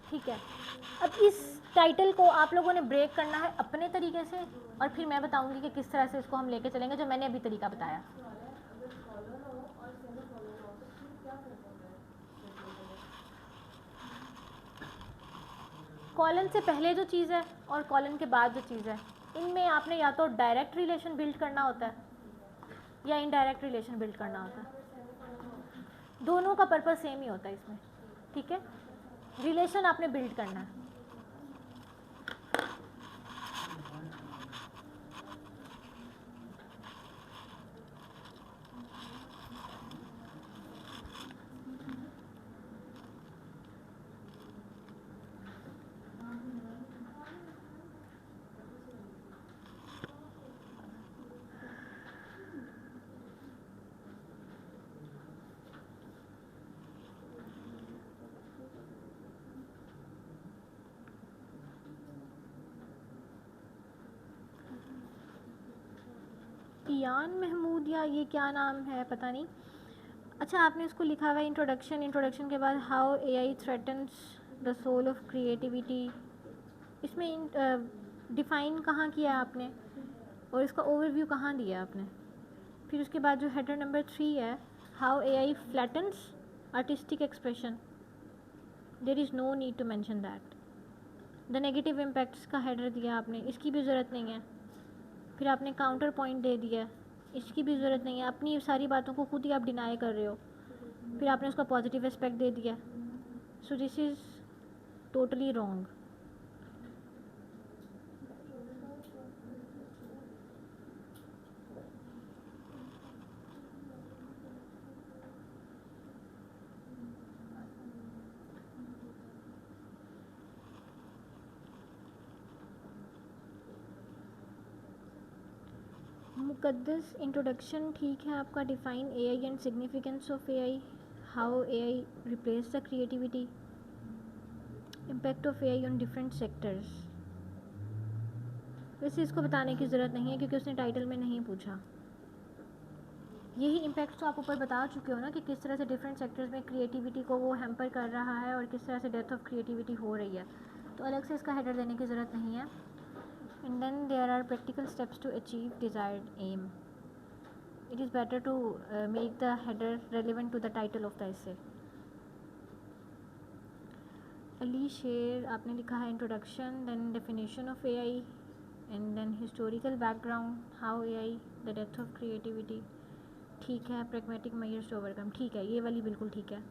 ठीक है, अब इस टाइटल को आप लोगों ने ब्रेक करना है अपने तरीके से, और फिर मैं बताऊंगी कि किस तरह से इसको हम लेके चलेंगे, जो मैंने अभी तरीका बताया। कॉलन से पहले जो चीज़ है और कॉलन के बाद जो चीज़ है, इनमें आपने या तो डायरेक्ट रिलेशन बिल्ड करना होता है या इनडायरेक्ट रिलेशन बिल्ड करना होता है। दोनों का पर्पस सेम ही होता है इसमें, ठीक है। रिलेशन आपने बिल्ड करना है। इयान महमूद या ये क्या नाम है पता नहीं। अच्छा, आपने उसको लिखा हुआ है इंट्रोडक्शन, इंट्रोडक्शन के बाद how AI threatens the soul of creativity. इसमें डिफ़ाइन कहाँ किया आपने और इसका ओवरव्यू कहाँ दिया आपने। फिर उसके बाद जो हेडर नंबर 3 है, how AI flattens artistic expression, there is no need to mention that. The negative impacts का हेडर दिया आपने, इसकी भी ज़रूरत नहीं है। फिर आपने काउंटर पॉइंट दे दिया, इसकी भी ज़रूरत नहीं है। अपनी सारी बातों को खुद ही आप डिनाई कर रहे हो। फिर आपने उसका पॉजिटिव एस्पेक्ट दे दिया। So this is totally wrong. मुकद्दस इंट्रोडक्शन ठीक है आपका। Define AI and significance of AI, how AI replace the creativity, impact of AI on different sectors. वैसे इसको बताने की ज़रूरत नहीं है क्योंकि उसने टाइटल में नहीं पूछा। यही इम्पैक्ट तो आप ऊपर बता चुके हो ना कि किस तरह से डिफरेंट सेक्टर्स में क्रिएटिविटी को वो हैम्पर कर रहा है और किस तरह से डेथ ऑफ क्रिएटिविटी हो रही है। तो अलग से इसका हेडर देने की ज़रूरत नहीं है। And then there are practical steps to achieve desired aim. It is better to make the header relevant to the title of the essay. Ali Sher आपने लिखा है introduction, then definition of AI, and then historical background, how AI the death of creativity. ठीक है, pragmatic measures to overcome, ठीक है, ये वाली बिल्कुल ठीक है।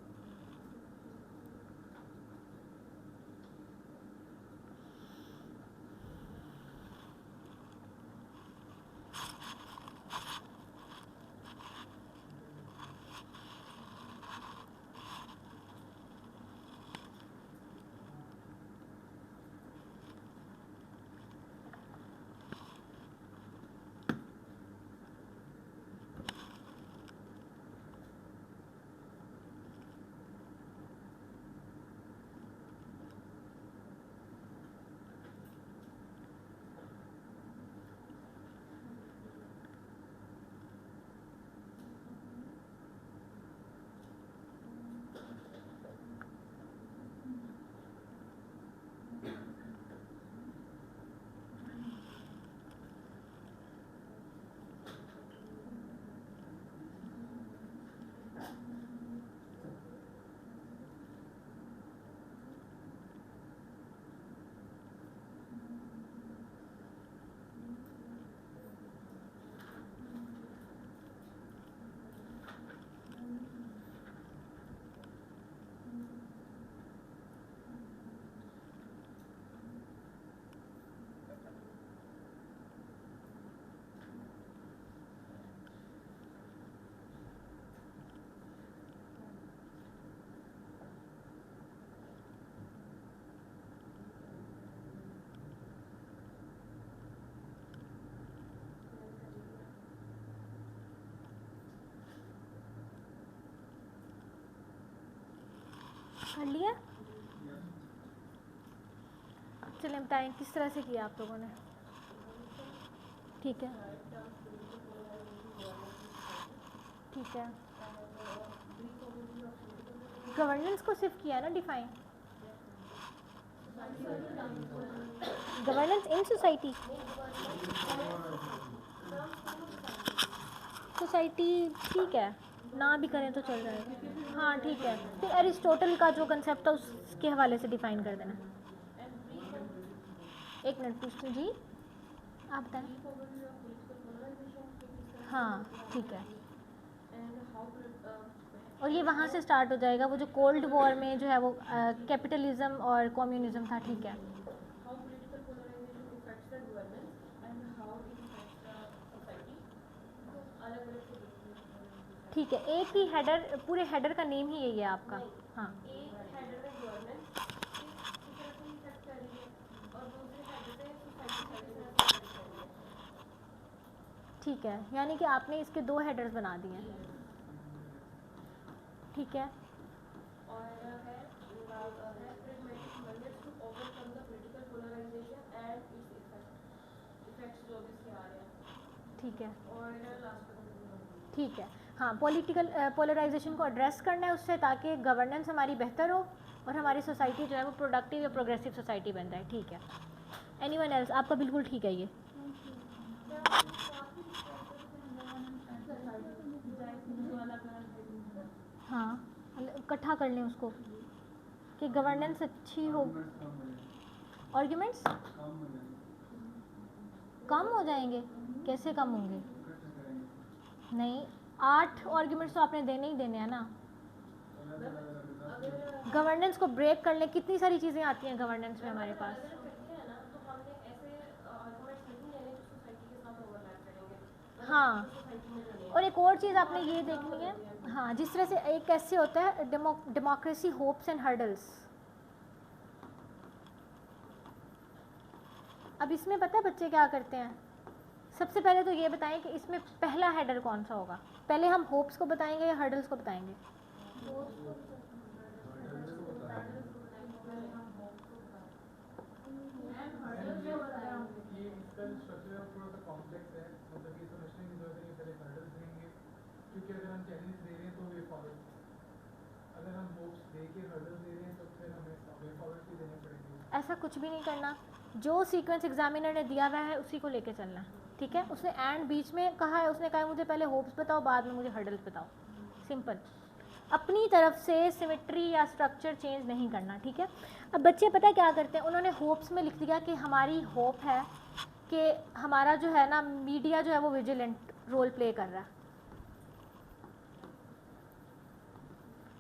कर लिया। चलें बताएं किस तरह से किया आप लोगों ने। ठीक है, ठीक है, गवर्नेंस को सिर्फ किया ना define, governance in society, society ठीक है, ना भी करें तो चल जाएगा। हाँ ठीक है, फिर एरिस्टोटल का जो कंसेप्ट है उसके हवाले से डिफाइन कर देना। एक मिनट पूछती जी, आप बताएं। हाँ ठीक है, और ये वहाँ से स्टार्ट हो जाएगा, वो जो कोल्ड वॉर में जो है वो कैपिटलिज्म और कम्युनिज्म था। ठीक है, ठीक है, एक ही हेडर, पूरे हेडर का नेम ही यही है आपका। हाँ ठीक है, यानी कि आपने इसके 2 हेडर्स बना दिए हैं। ठीक है, ठीक है, ठीक है। हाँ, पॉलिटिकल पोलराइजेशन को एड्रेस करना है उससे, ताकि गवर्नेंस हमारी बेहतर हो और हमारी सोसाइटी जो है वो प्रोडक्टिव या प्रोग्रेसिव सोसाइटी बन जाए। ठीक है, एनीवन एल्स? आपका बिल्कुल ठीक है ये। हाँ, इकट्ठा कर लें उसको कि गवर्नेंस अच्छी हो। आर्ग्यूमेंट्स कम हो जाएंगे? कैसे कम होंगे? नहीं, 8 आर्ग्यूमेंट्स तो आपने देने ही देने हैं ना। गवर्नेंस को ब्रेक करने कितनी सारी चीज़ें आती हैं गवर्नेंस में हमारे पास। हाँ, और एक और चीज़ आपने ये देखनी है, हाँ, जिस तरह से एक कैसे होता है डेमोक्रेसी होप्स एंड हर्डल्स। अब इसमें पता है बच्चे क्या करते हैं? सबसे पहले तो ये बताएं कि इसमें पहला हेडर कौन सा होगा। पहले हम होप्स को बताएंगे या हर्डल्स को बताएंगे? ऐसा कुछ भी नहीं करना, जो सीक्वेंस एग्जामिनर ने दिया हुआ है उसी को लेके चलना है। ठीक है, उसने एंड बीच में कहा है, उसने कहा मुझे पहले होप्स बताओ बाद में मुझे हर्डल्स बताओ। सिंपल, अपनी तरफ से सिमेट्री या स्ट्रक्चर चेंज नहीं करना। ठीक है, अब बच्चे पता है क्या करते हैं, उन्होंने होप्स में लिख दिया कि हमारी होप है कि हमारा जो है ना मीडिया जो है वो विजिलेंट रोल प्ले कर रहा है।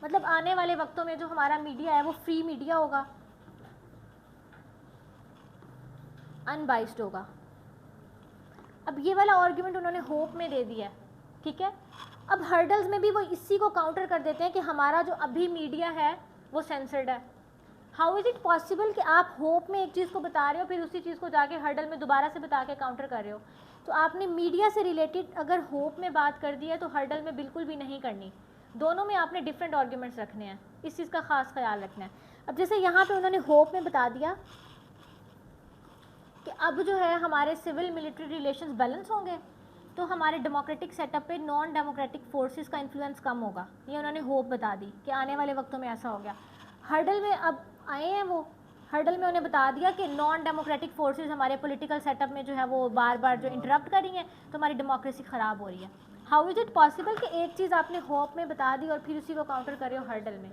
मतलब आने वाले वक्तों में जो हमारा मीडिया है वो फ्री मीडिया होगा, अनबाइस्ड होगा। अब ये वाला आर्ग्यूमेंट उन्होंने होप में दे दिया। ठीक है, अब हर्डल्स में भी वो इसी को काउंटर कर देते हैं कि हमारा जो अभी मीडिया है वो सेंसर्ड है। हाउ इज़ इट पॉसिबल कि आप होप में एक चीज़ को बता रहे हो फिर उसी चीज़ को जाके हर्डल में दोबारा से बता के काउंटर कर रहे हो। तो आपने मीडिया से रिलेटेड अगर होप में बात कर दी है तो हर्डल में बिल्कुल भी नहीं करनी। दोनों में आपने डिफरेंट आर्ग्यूमेंट्स रखने हैं, इस चीज़ का ख़ास ख्याल रखना है। अब जैसे यहाँ पे उन्होंने होप में बता दिया कि अब जो है हमारे सिविल मिलिट्री रिलेशंस बैलेंस होंगे, तो हमारे डेमोक्रेटिक सेटअप पे नॉन डेमोक्रेटिक फोर्सेस का इन्फ्लुएंस कम होगा। ये उन्होंने होप बता दी कि आने वाले वक्तों में ऐसा हो गया। हर्डल में अब आए हैं वो, हर्डल में उन्हें बता दिया कि नॉन डेमोक्रेटिक फोर्सेस हमारे पॉलिटिकल सेटअप में जो है वो बार बार जो इंटरप्ट कर रही हैं, तो हमारी डेमोक्रेसी ख़राब हो रही है। हाउ इज़ इट पॉसिबल कि एक चीज़ आपने होप में बता दी और फिर उसी को काउंटर कर रहे हो हर्डल में।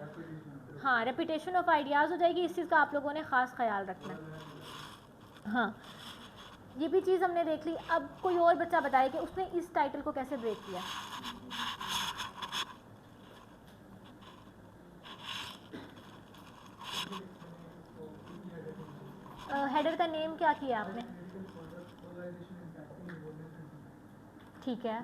हाँ, रेपिटेशन ऑफ आइडियाज़ हो जाएगी, इस चीज़ का आप लोगों ने ख़ास ख्याल रखना है। हाँ, ये भी चीज़ हमने देख ली। अब कोई और बच्चा बताए कि उसने इस टाइटल को कैसे ब्रेक किया। हेडर का नेम क्या किया आपने? ठीक है,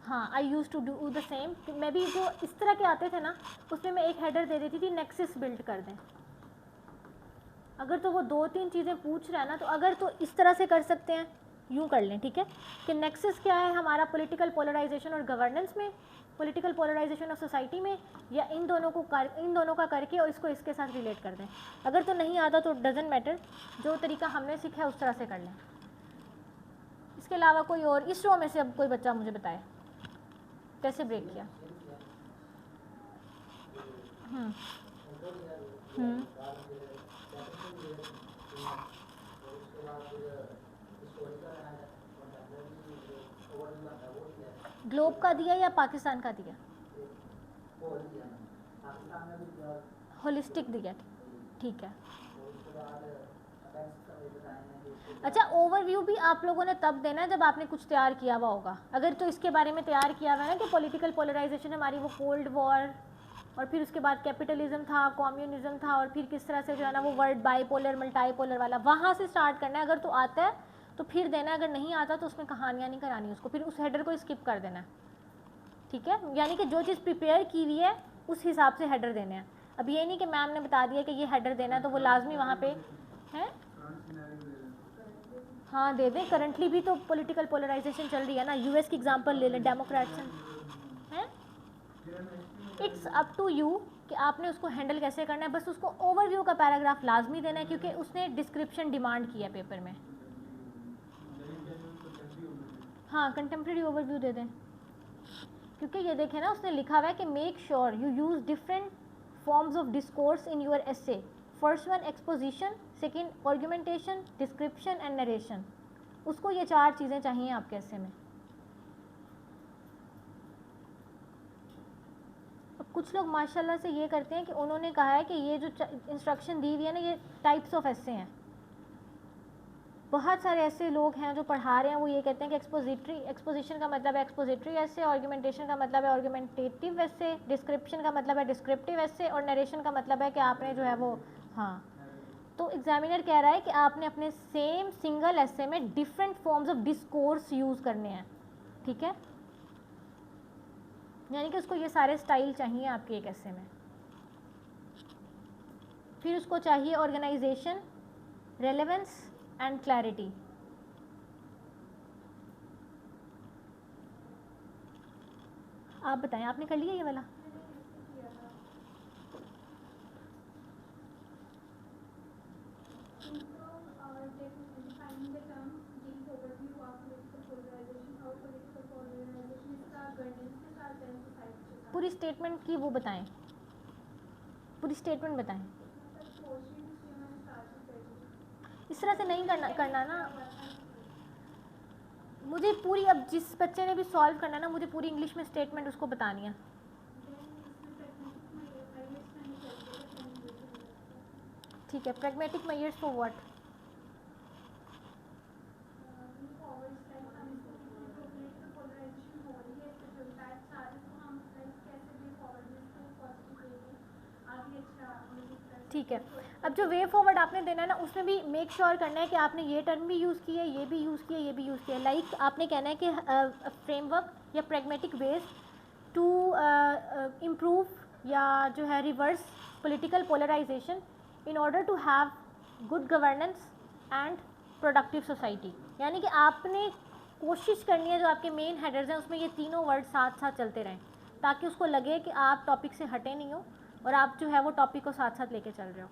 हाँ, I use to do the same. मैं भी जो इस तरह के आते थे ना उसमें मैं एक हेडर दे देती थी नेक्सस बिल्ड कर दें। अगर तो वो 2-3 चीज़ें पूछ रहा है ना, तो अगर तो इस तरह से कर सकते हैं यूँ कर लें, ठीक है, कि नेक्सस क्या है हमारा पॉलिटिकल पोलराइजेशन और गवर्नेंस में, पॉलिटिकल पोलराइजेशन ऑफ सोसाइटी में, या इन दोनों का करके और इसको इसके साथ रिलेट कर दें। अगर तो नहीं आता तो डजेंट मैटर, जो तरीका हमने सीखा है उस तरह से कर लें। इसके अलावा कोई और इस रो में से अब कोई बच्चा मुझे बताए कैसे ब्रेक किया। ग्लोब का दिया या पाकिस्तान का दिया? होलिस्टिक दिया, ठीक है। अच्छा, ओवरव्यू भी आप लोगों ने तब देना है जब आपने कुछ तैयार किया हुआ होगा। अगर तो इसके बारे में तैयार किया हुआ है ना कि पॉलिटिकल पोलराइजेशन हमारी वो कोल्ड वॉर, और फिर उसके बाद कैपिटलिज्म था, कम्युनिज्म था, और फिर किस तरह से जो है ना वो वर्ड बाईपोलर मल्टीपोलर वाला, वहाँ से स्टार्ट करना है। अगर तो आता है तो फिर देना है, अगर नहीं आता तो उसमें कहानियाँ नहीं करानी उसको, फिर उस हेडर को स्किप कर देना है, ठीक है। यानी कि जो चीज़ प्रिपेयर की हुई है उस हिसाब से हेडर देने हैं। अब ये नहीं कि मैम ने बता दिया कि ये हेडर देना है तो वो लाजमी वहाँ पे है। हाँ दे दें, करंटली भी तो पॉलिटिकल पोलराइजेशन चल रही है ना, यूएस की एग्जांपल ले लें, डेमोक्रेट्स हैं। इट्स अप टू यू कि आपने उसको हैंडल कैसे करना है। बस उसको ओवरव्यू का पैराग्राफ लाजमी देना है क्योंकि उसने डिस्क्रिप्शन डिमांड किया पेपर में। हाँ कंटेम्प्रेरी ओवरव्यू दे दें, क्योंकि ये देखें ना उसने लिखा हुआ है कि make sure you use different forms of discourse in your essay. First one exposition, second argumentation, description and narration. उसको ये 4 चीज़ें चाहिए आपके एसे में। अब कुछ लोग माशाल्लाह से ये करते हैं कि उन्होंने कहा है कि ये जो इंस्ट्रक्शन दी हुई है ना ये टाइप्स ऑफ एसे हैं। बहुत सारे ऐसे लोग हैं जो पढ़ा रहे हैं वो ये कहते हैं कि एक्सपोजिशन का मतलब है एक्सपोजिटरी ऐसे, आर्गुमेंटेशन का मतलब है आर्गुमेंटेटिव ऐसे, डिस्क्रिप्शन का मतलब है डिस्क्रिप्टिव ऐसे, और नरेशन का मतलब है कि आपने जो है वो हाँ। तो एग्जामिनर कह रहा है कि आपने अपने सेम सिंगल ऐसे में different forms of discourse use करने हैं, ठीक है। यानी कि उसको ये सारे स्टाइल चाहिए आपके एक ऐसे में। फिर उसको चाहिए ऑर्गेनाइजेशन, रेलेवेंस एंड क्लैरिटी। आप बताएं, आपने कर लिया ये वाला? पूरी स्टेटमेंट की वो बताएं, पूरी स्टेटमेंट बताएं। इस तरह से नहीं करना ना मुझे पूरी। अब जिस बच्चे ने भी सॉल्व करना ना मुझे पूरी इंग्लिश में स्टेटमेंट उसको बतानी है। ठीक है, प्रैग्मेटिक मेजर्स फॉर व्हाट? ठीक है, अब जो वे फॉरवर्ड आपने देना है ना उसमें भी मेक श्योर करना है कि आपने ये टर्म भी यूज़ किया है, ये भी यूज़ किया, ये भी यूज़ किया। लाइक आपने कहना है कि फ्रेमवर्क या प्रैग्मेटिक वेज टू इम्प्रूव या जो है reverse political polarisation in order to have good governance and productive society. यानी कि आपने कोशिश करनी है जो आपके मेन हेडर्स हैं उसमें ये तीनों वर्ड साथ साथ चलते रहें ताकि उसको लगे कि आप टॉपिक से हटे नहीं हो और आप जो है वो टॉपिक को साथ साथ लेके चल रहे हो।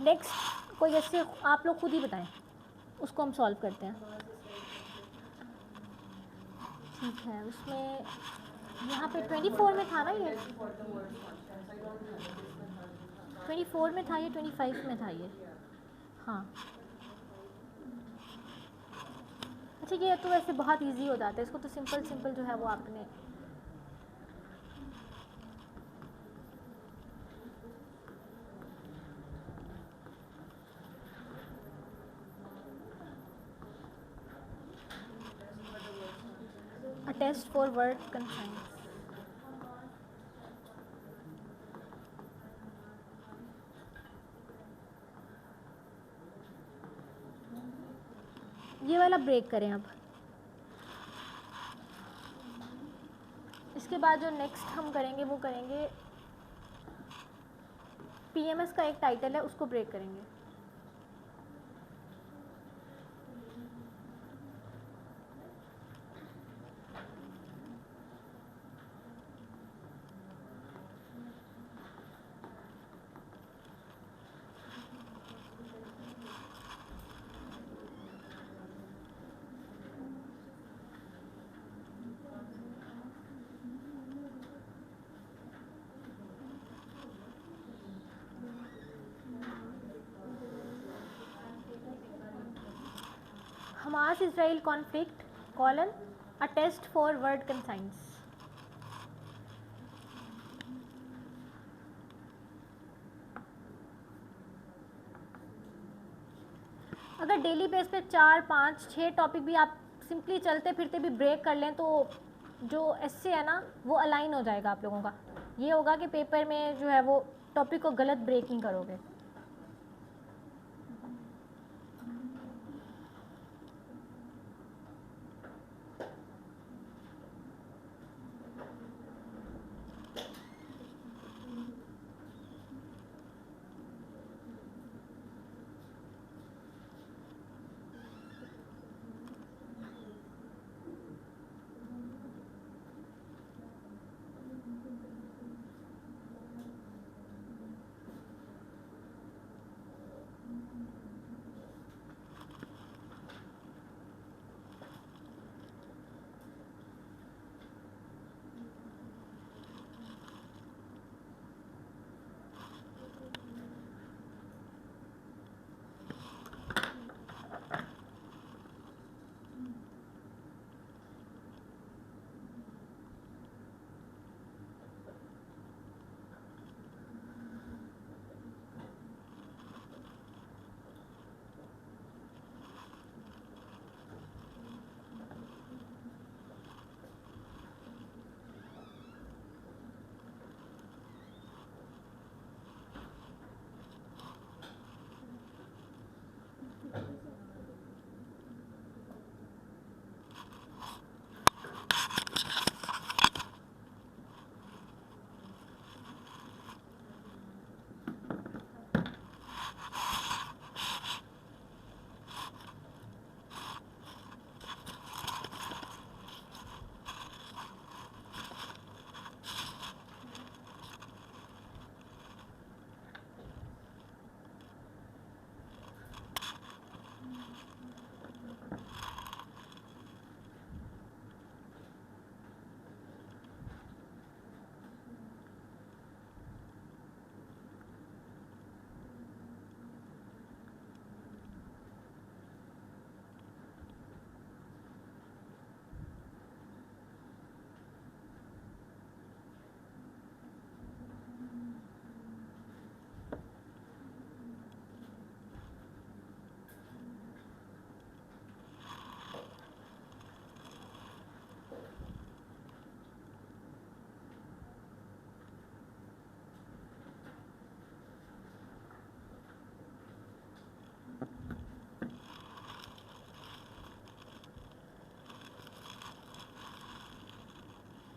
नेक्स्ट कोई ऐसे आप लोग खुद ही बताएं, उसको हम सॉल्व करते हैं। ठीक है, उसमें यहाँ पे 24 में था ना, ये 24 में था, ये 25 में था ये। हाँ अच्छा, ये तो वैसे बहुत इजी हो जाता है, इसको तो सिंपल सिंपल जो है वो आपने a test for word conscience। ये वाला ब्रेक करें अब। इसके बाद जो नेक्स्ट हम करेंगे वो करेंगे पीएमएस का एक टाइटल है, उसको ब्रेक करेंगे। Hamas Israel conflict colon a test for world conscience. अगर डेली बेस पे 4, 5, 6 टॉपिक भी आप सिंपली चलते फिरते भी ब्रेक कर लें तो जो एस्से है ना वो अलाइन हो जाएगा आप लोगों का। ये होगा कि पेपर में जो है वो टॉपिक को गलत ब्रेक नहीं करोगे।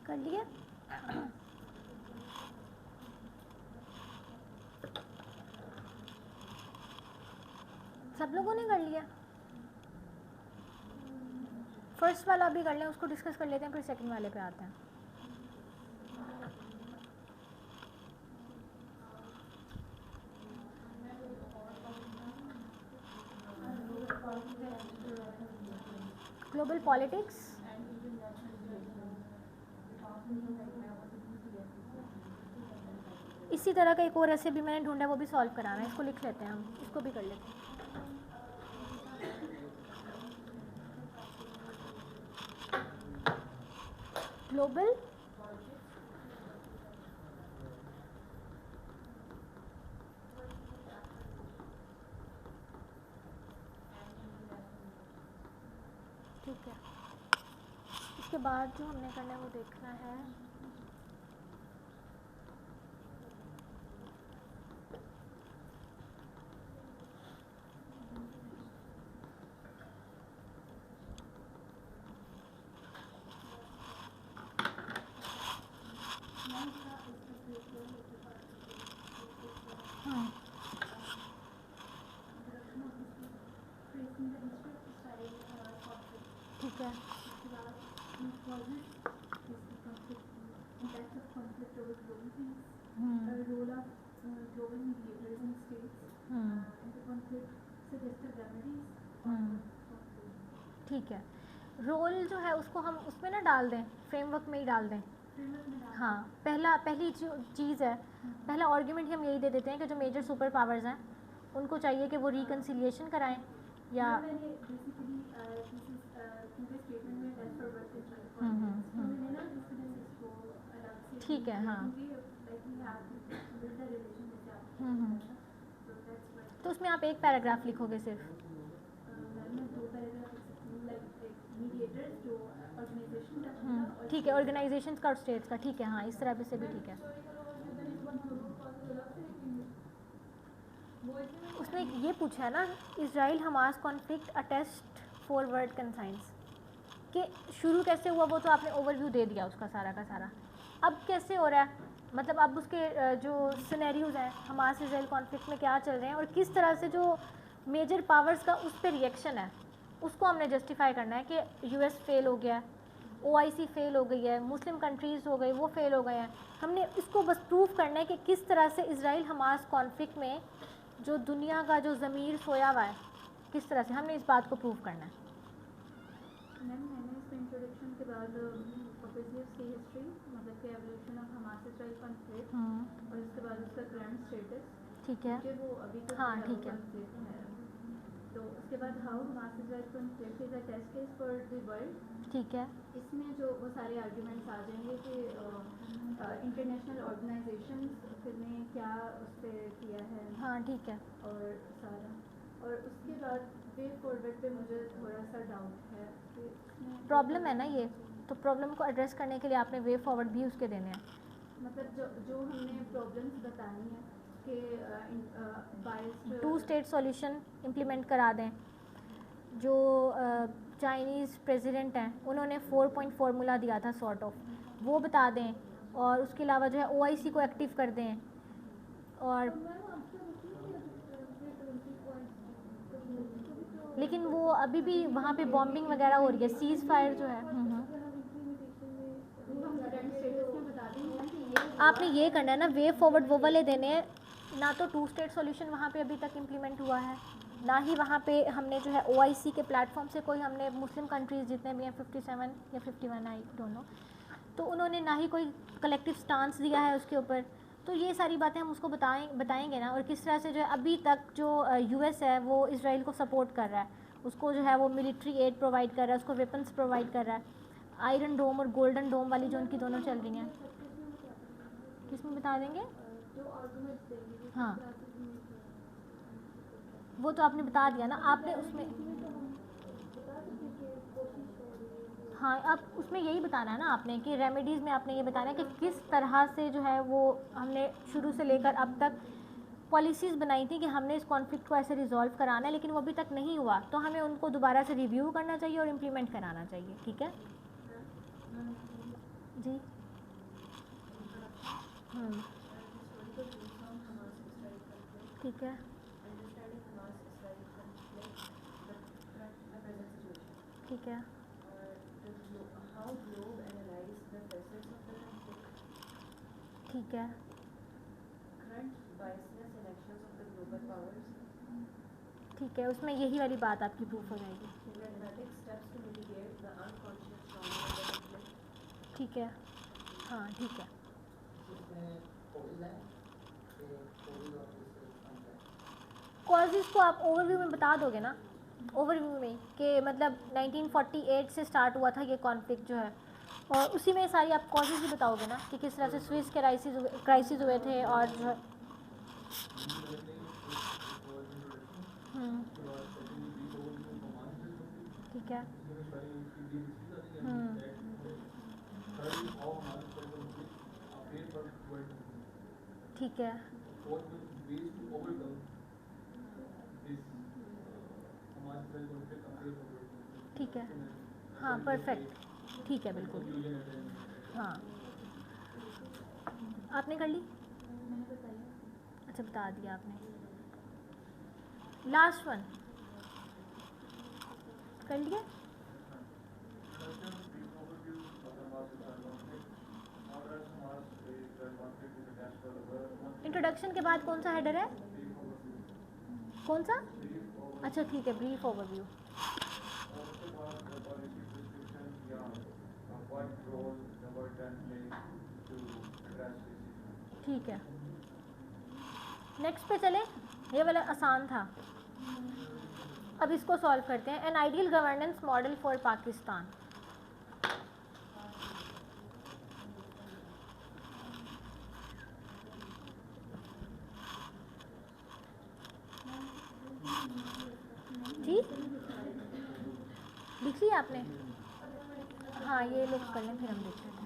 कर लिया? सब लोगों ने कर लिया? फर्स्ट वाला अभी कर लें, उसको डिस्कस कर लेते हैं, फिर सेकंड वाले पे आते हैं। ग्लोबल पॉलिटिक्स, इसी तरह का एक और ऐसे भी मैंने ढूंढा, वो भी सॉल्व कराना है, इसको लिख लेते हैं हम, इसको भी कर लेते हैं। ग्लोबल ठीक है, इसके बाद जो हमने करना है वो देखना है ठीक है। ठीक है, रोल जो है उसको हम उसमें ना डाल दें, फ्रेमवर्क में ही डाल दें। हाँ, पहली जो चीज़ है, पहला आर्ग्यूमेंट हम यही दे देते हैं कि जो मेजर सुपर पावर्स हैं उनको चाहिए कि वो रिकन्सिलिएशन कराएं या ठीक है, हाँ। तो उसमें आप एक पैराग्राफ लिखोगे सिर्फ? ठीक है, ऑर्गेनाइजेशन का और स्टेट्स का, ठीक है, हाँ, इस तरह से भी ठीक है। उसने ये पूछा है ना, Israel Hamas conflict attest forward conscience, कि शुरू कैसे हुआ वो तो आपने ओवरव्यू दे दिया उसका सारा का सारा। अब कैसे हो रहा है, मतलब अब उसके जो सिनेरियोज हैं हमास इजराइल कॉन्फ्लिक्ट में क्या चल रहे हैं और किस तरह से जो मेजर पावर्स का उस पर रिएक्शन है, उसको हमने जस्टिफाई करना है कि यूएस फेल हो गया, ओआईसी फेल हो गई है, मुस्लिम कंट्रीज़ हो गई वो फेल हो गए हैं। हमने इसको बस प्रूव करना है कि किस तरह से इजराइल हमास कॉन्फ्लिक्ट में जो दुनिया का जो ज़मीर सोया हुआ है, किस तरह से हमने इस बात को प्रूव करना है। मैम मैंने इसमें इंट्रोडक्शन के बाद ऑब्वियसली उसकी हिस्ट्री, मतलब कि evolution of Hamas Israel conflict, और उसके बाद उसका करंट स्टेटस, ठीक है, क्योंकि वो अभी तो हाँ ठीक है। तो उसके बाद how Hamas Israel conflict is a test case for the world, ठीक है, इसमें जो वो सारे आर्ग्यूमेंट्स आ जाएंगे कि इंटरनेशनल ऑर्गेनाइजेशन ने क्या उस पर किया है, हाँ ठीक है। और सारा, और उसके बाद वे फॉरवर्ड पे मुझे थोड़ा सा डाउट है कि प्रॉब्लम है ना ये, तो प्रॉब्लम को एड्रेस करने के लिए आपने वे फॉरवर्ड भी उसके देने हैं। मतलब जो हमने प्रॉब्लम्स बतानी है कि biased two state solution implement करा दें, जो चाइनीज़ प्रेसिडेंट हैं उन्होंने 4 पॉइंट फार्मूला दिया था सॉर्ट ऑफ, वो बता दें, और उसके अलावा जो है ओआईसी को एक्टिव कर दें, और लेकिन वो अभी भी वहाँ पे बॉम्बिंग वगैरह हो रही है, सीज़ फायर जो है। आपने ये करना है ना, वे फॉरवर्ड वो वाले देने हैं, ना तो टू स्टेट सॉल्यूशन वहाँ पे अभी तक इम्प्लीमेंट हुआ है, ना ही वहाँ पे हमने जो है ओआईसी के प्लेटफॉर्म से कोई, हमने मुस्लिम कंट्रीज़ जितने भी हैं 57 या 51 आई डोंट नो, तो उन्होंने ना ही कोई कलेक्टिव स्टांस दिया है उसके ऊपर। तो ये सारी बातें हम उसको बताएंगे ना, और किस तरह से जो है अभी तक जो यूएस है वो इसराइल को सपोर्ट कर रहा है, उसको जो है वो मिलिट्री एड प्रोवाइड कर रहा है, उसको वेपन्स प्रोवाइड कर रहा है, आयरन डोम और गोल्डन डोम वाली जो उनकी दोनों चल रही हैं। किसमें बता देंगे? हाँ वो तो आपने बता दिया ना, आपने उसमें, हाँ अब उसमें यही बताना है ना आपने कि रेमेडीज़ में आपने ये बताना है कि किस तरह से जो है वो हमने शुरू से लेकर अब तक पॉलिसीज़ बनाई थी कि हमने इस कॉन्फ्लिक्ट को ऐसे रिजॉल्व कराना है, लेकिन वो अभी तक नहीं हुआ, तो हमें उनको दोबारा से रिव्यू करना चाहिए और इम्प्लीमेंट कराना चाहिए। ठीक है जी। ठीक है, ठीक है, ठीक है, ठीक है, उसमें यही वाली बात आपकी प्रूफ हो जाएगी। ठीक है, हाँ ठीक है। कॉजेज़ को आप ओवरव्यू में बता दोगे ना, ओवरव्यू में कि मतलब 1948 से स्टार्ट हुआ था ये कॉन्फ्लिक्ट जो है, और उसी में सारी आप कॉजेज़ भी बताओगे ना कि किस तरह से स्विस क्राइसिस हुए थे, और जो है ठीक है, ठीक है, ठीक है, हाँ परफेक्ट, ठीक है बिल्कुल, हाँ आपने कर ली, अच्छा बता दिया आपने। लास्ट वन कर लिया। इंट्रोडक्शन के बाद कौन सा हेडर है, कौन सा? अच्छा ठीक है, ब्रीफ ओवरव्यू। ठीक है, नेक्स्ट पे चले, ये वाला आसान था, अब इसको सॉल्व करते हैं। An ideal governance model for Pakistan. लिख लिया आपने? हाँ ये लोग कर लें फिर हम देख लेते हैं।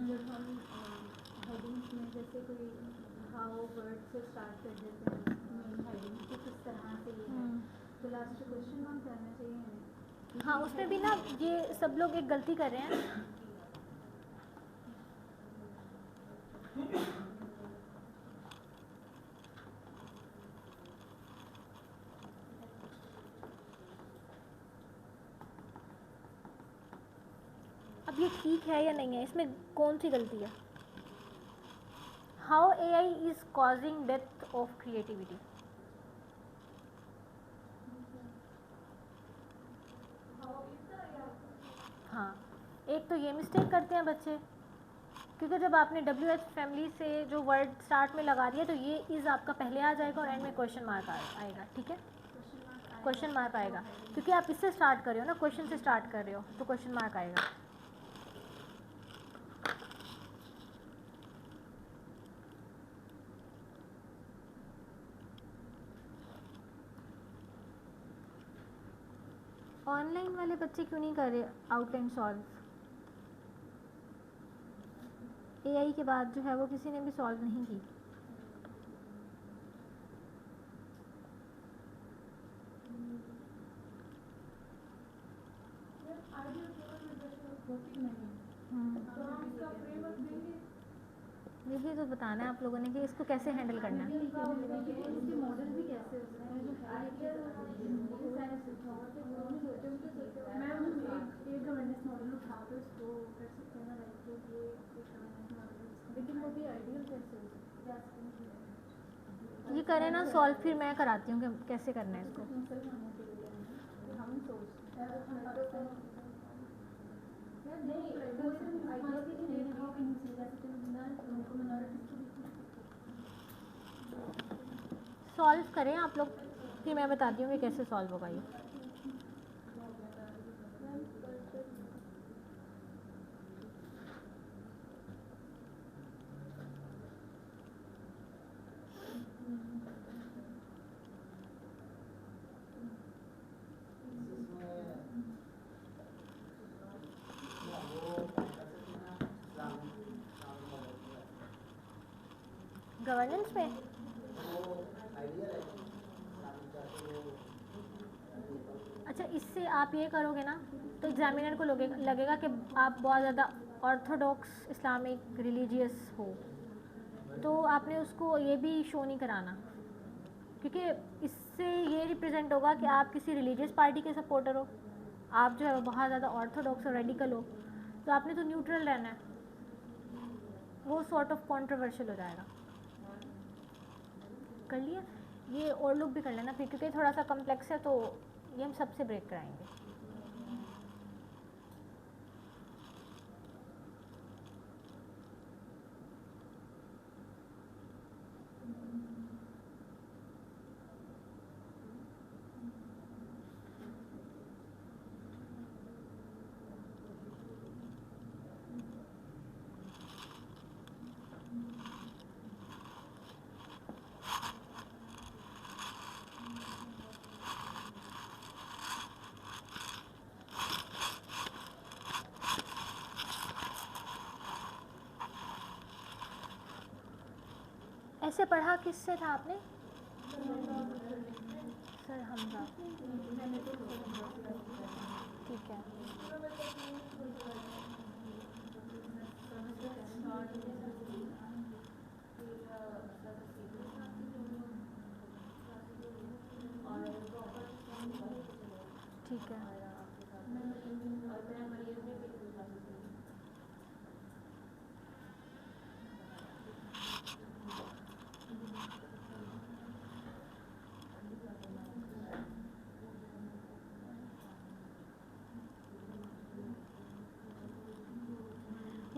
जब हम हेडिंग्स में जैसे कोई हाउ वर्ड से स्टार्ट कर देते हैं मेन हेडिंग तो किस तरह से ये है तो लास्ट क्वेश्चन मार्क करना चाहिए। हाँ उसमें भी ना ये सब लोग एक गलती कर रहे हैं। अब ये ठीक है या नहीं है, इसमें कौन सी गलती है? How AI is causing death of creativity. हाँ एक तो ये मिस्टेक करते हैं बच्चे, क्योंकि जब आपने WH फैमिली से जो वर्ड स्टार्ट में लगा दिया तो ये इज़ आपका पहले आ जाएगा और एंड में क्वेश्चन मार्क आएगा। ठीक है, क्वेश्चन मार्क आएगा क्योंकि आप इससे स्टार्ट कर रहे हो ना, क्वेश्चन से स्टार्ट कर रहे हो तो क्वेश्चन मार्क आएगा। ऑनलाइन वाले बच्चे क्यों नहीं कर रहे आउटलाइन सॉल्व? AI के बाद जो है वो किसी ने भी सॉल्व नहीं की। यही तो बताना है आप लोगों ने कि इसको कैसे हैंडल करना है। इसके मॉडल भी कैसे होते हैं मैम एक गवर्नेंस मॉडल उठा के उसको कर सकते हैं ना लाइक ये एक गवर्नेंस मॉडल लेकिन वो भी आइडियल कैसे हो सकता है ये करें ना सॉल्व, फिर मैं कराती हूँ कि कैसे करना है इसको। हम सोचते हैं सॉल्व करें आप लोग, फिर मैं बताती हूँ कि कैसे सॉल्व होगा ये। गवर्नेंस में अच्छा, इससे आप ये करोगे ना तो एग्जामिनर को लगेगा कि आप बहुत ज़्यादा ऑर्थोडॉक्स इस्लामिक रिलीजियस हो, तो आपने उसको ये भी शो नहीं कराना, क्योंकि इससे ये रिप्रेजेंट होगा कि आप किसी रिलीजियस पार्टी के सपोर्टर हो, आप जो है वो बहुत ज़्यादा ऑर्थोडॉक्स और रेडिकल हो, तो आपने तो न्यूट्रल रहना है, वो सॉर्ट ऑफ कॉन्ट्रोवर्शियल हो जाएगा। कर लिया, ये और लोग भी कर लेना फिर, क्योंकि थोड़ा सा कम्प्लेक्स है तो ये हम सबसे ब्रेक कराएंगे। ऐसे पढ़ा किससे था आपने? सर हमजा, ठीक है।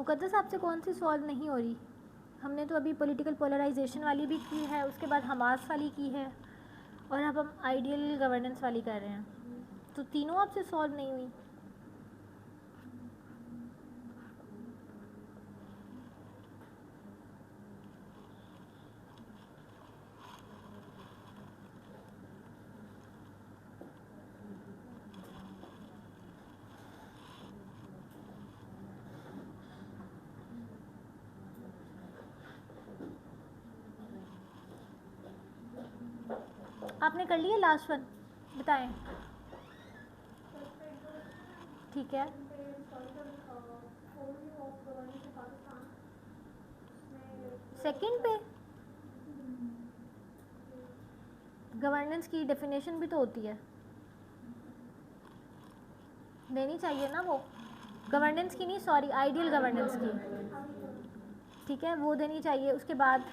मुक़द्दस आपसे कौन सी सॉल्व नहीं हो रही? हमने तो अभी पॉलिटिकल पोलराइजेशन वाली भी की है, उसके बाद हमास वाली की है, और अब हम आइडियल गवर्नेंस वाली कर रहे हैं, तो तीनों आपसे सॉल्व नहीं हुई। आपने कर लिया लास्ट वन, बताएं। ठीक है, सेकंड पे गवर्नेंस की डेफिनेशन भी तो होती है, देनी चाहिए ना वो। गवर्नेंस की नहीं, सॉरी, आइडियल गवर्नेंस की, ठीक है, वो देनी चाहिए। उसके बाद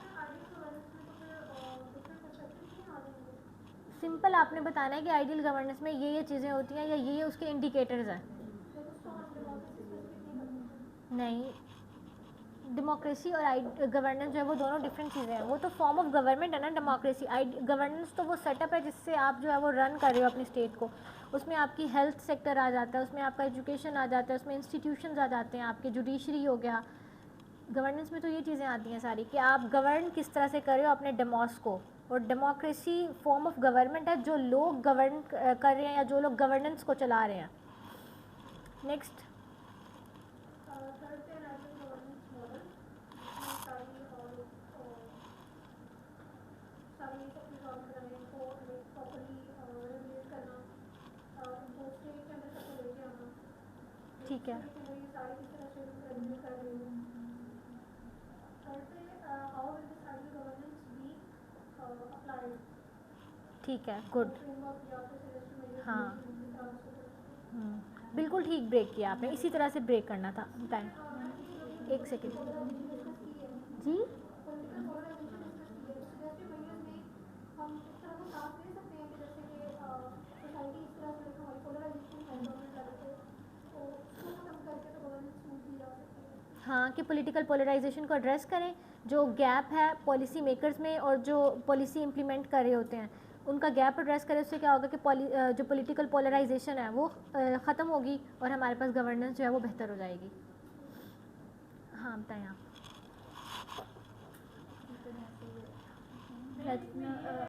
सिंपल आपने बताना है कि आइडियल गवर्नेंस में ये चीज़ें होती हैं या ये उसके इंडिकेटर्स हैं। नहीं, डेमोक्रेसी और गवर्नेंस जो है वो दोनों डिफरेंट चीज़ें हैं। वो तो फॉर्म ऑफ गवर्नमेंट है ना डेमोक्रेसी। गवर्नेंस तो वो सेटअप है जिससे आप जो है वो रन कर रहे हो अपनी स्टेट को। उसमें आपकी हेल्थ सेक्टर आ जाता है, उसमें आपका एजुकेशन आ जाता है, उसमें इंस्टीट्यूशंस आ जाते हैं, आपके जुडिशरी हो गया। गवर्नेंस में तो ये चीज़ें आती हैं सारी कि आप गवर्न किस तरह से कर रहे हो अपने डेमोस को। और डेमोक्रेसी फॉर्म ऑफ गवर्नमेंट है जो लोग गवर्न कर रहे हैं या जो लोग गवर्नेंस को चला रहे हैं। नेक्स्ट, ठीक है, ठीक है, गुड। हाँ, बिल्कुल ठीक ब्रेक किया आपने, इसी तरह से ब्रेक करना था। टाइम, एक सेकेंड जी। हाँ, कि पॉलिटिकल पोलराइजेशन को एड्रेस करें, जो गैप है पॉलिसी मेकर्स में और जो पॉलिसी इम्प्लीमेंट कर रहे होते हैं उनका गैप एड्रेस करें। उससे क्या होगा कि जो पॉलिटिकल पोलराइजेशन है वो ख़त्म होगी और हमारे पास गवर्नेंस जो है वो बेहतर हो जाएगी। हाँ, बताएं आप।